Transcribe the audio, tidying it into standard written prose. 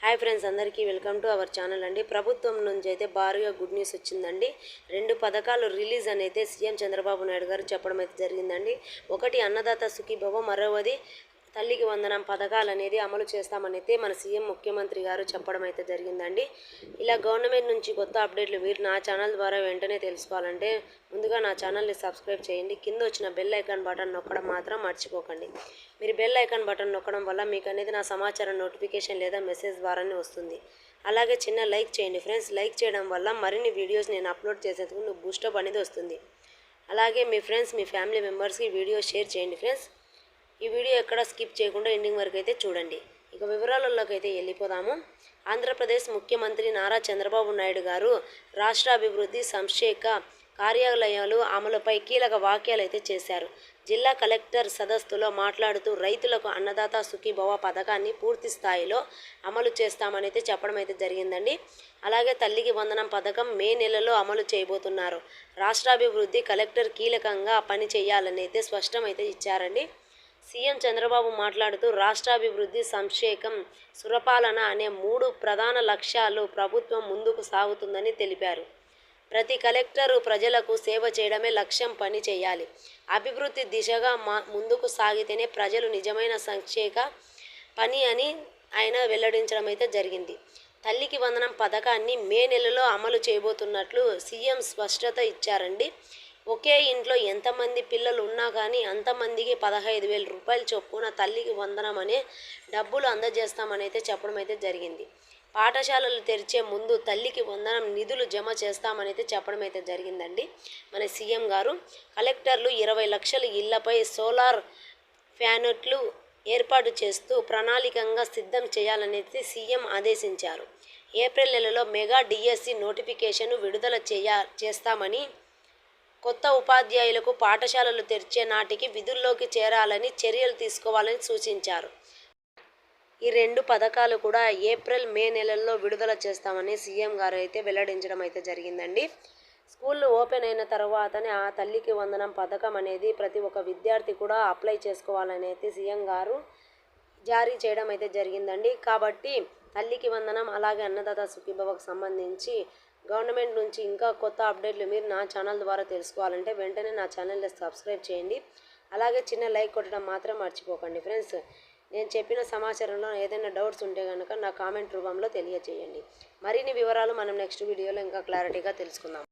Hi friends, అందరికీ welcome to our channel అండి. ప్రభుత్వం నుంచి అయితే భారీగా గుడ్ న్యూస్ వచ్చిందండి. 2 పథకాలు రిలీజ్ అని అయితే సీఎం చంద్రబాబు నాయుడు గారు చెప్పడం అయితే జరిగిందండి. ఒకటి అన్నదాత సుఖీభవ, మరొకటి తల్లికి వందనం పథకాలు అనేది అమలు చేస్తామని అయితే మన సీఎం ముఖ్యమంత్రి గారు చెప్పడం అయితే జరిగిందండి. ఇలా గవర్నమెంట్ నుంచి కొత్త అప్డేట్లు మీరు నా ఛానల్ ద్వారా వెంటనే తెలుసుకోవాలంటే ముందుగా నా ఛానల్ని సబ్స్క్రైబ్ చేయండి. కింద వచ్చిన బెల్ ఐకాన్ బటన్ నొక్కడం మాత్రం మర్చిపోకండి. మీరు బెల్ ఐకాన్ బటన్ నొక్కడం వల్ల మీకు అనేది నా సమాచారం నోటిఫికేషన్ లేదా మెసేజ్ ద్వారానే వస్తుంది. అలాగే చిన్న లైక్ చేయండి ఫ్రెండ్స్. లైక్ చేయడం వల్ల మరిన్ని వీడియోస్ నేను అప్లోడ్ చేసేందుకు బూస్టప్ అనేది వస్తుంది. అలాగే మీ ఫ్రెండ్స్, మీ ఫ్యామిలీ మెంబర్స్కి వీడియో షేర్ చేయండి ఫ్రెండ్స్. ఈ వీడియో ఎక్కడ స్కిప్ చేయకుండా ఎండింగ్ వరకు అయితే చూడండి. ఇక వివరాలలోకి అయితే వెళ్ళిపోదాము. ఆంధ్రప్రదేశ్ ముఖ్యమంత్రి నారా చంద్రబాబు నాయుడు గారు రాష్ట్ర అభివృద్ధి సంక్షేమ కార్యాలయాలు అమలుపై కీలక వ్యాఖ్యలు అయితే చేశారు. జిల్లా కలెక్టర్ సదస్సులో మాట్లాడుతూ రైతులకు అన్నదాత సుఖీభవ పథకాన్ని పూర్తి స్థాయిలో అమలు చేస్తామని అయితే చెప్పడం అయితే జరిగిందండి. అలాగే తల్లికి వందనం పథకం మే నెలలో అమలు చేయబోతున్నారు. రాష్ట్రాభివృద్ధి కలెక్టర్ కీలకంగా పని చేయాలని అయితే స్పష్టం అయితే ఇచ్చారండి. సీఎం చంద్రబాబు మాట్లాడుతూ రాష్ట్రాభివృద్ధి సంక్షేమం సురపాలన అనే 3 ప్రధాన లక్ష్యాలు ప్రభుత్వం ముందుకు సాగుతుందని తెలిపారు. ప్రతి కలెక్టరు ప్రజలకు సేవ చేయడమే లక్ష్యం, పని చేయాలి. అభివృద్ధి దిశగా ముందుకు సాగితేనే ప్రజలు నిజమైన సంక్షేమ పని అని ఆయన వెల్లడించడం అయితే జరిగింది. తల్లికి వందనం పథకాన్ని మే నెలలో అమలు చేయబోతున్నట్లు సీఎం స్పష్టత ఇచ్చారండి. ఒకే ఇంట్లో ఎంతమంది పిల్లలు ఉన్నా కానీ అంతమందికి 15,000 రూపాయలు చొప్పున తల్లికి వందనం అనే డబ్బులు అందజేస్తామని అయితే చెప్పడం అయితే జరిగింది. పాఠశాలలు తెరిచే ముందు తల్లికి వందనం నిధులు జమ చేస్తామని అయితే చెప్పడం అయితే జరిగిందండి మన సీఎం గారు. కలెక్టర్లు 20 లక్షల ఇళ్లపై సోలార్ ప్యానెట్లు ఏర్పాటు చేస్తూ ప్రణాళికంగా సిద్ధం చేయాలనేది సీఎం ఆదేశించారు. ఏప్రిల్ నెలలో మెగా డిఎస్సి నోటిఫికేషన్ విడుదల చేస్తామని, కొత్త ఉపాధ్యాయులకు పాఠశాలలు తెరిచే నాటికి విధుల్లోకి చేరాలని చర్యలు తీసుకోవాలని సూచించారు. ఈ 2 పథకాలు కూడా ఏప్రిల్, మే నెలల్లో విడుదల చేస్తామని సీఎం గారు అయితే వెల్లడించడం అయితే జరిగిందండి. స్కూళ్ళు ఓపెన్ అయిన తర్వాతనే ఆ తల్లికి వందనం పథకం అనేది ప్రతి ఒక్క విద్యార్థి కూడా అప్లై చేసుకోవాలని అయితే సీఎం గారు జారీ చేయడం అయితే జరిగిందండి. కాబట్టి తల్లికి వందనం అలాగే అన్నదాత సుఖీభవకు సంబంధించి గవర్నమెంట్ నుంచి ఇంకా కొత్త అప్డేట్లు మీరు నా ఛానల్ ద్వారా తెలుసుకోవాలంటే వెంటనే నా ఛానల్ని సబ్స్క్రైబ్ చేయండి. అలాగే చిన్న లైక్ కొట్టడం మాత్రం మర్చిపోకండి ఫ్రెండ్స్. నేను చెప్పిన సమాచారంలో ఏదైనా డౌట్స్ ఉంటే కనుక నా కామెంట్ రూపంలో తెలియజేయండి. మరిన్ని వివరాలు మనం నెక్స్ట్ వీడియోలో ఇంకా క్లారిటీగా తెలుసుకుందాం.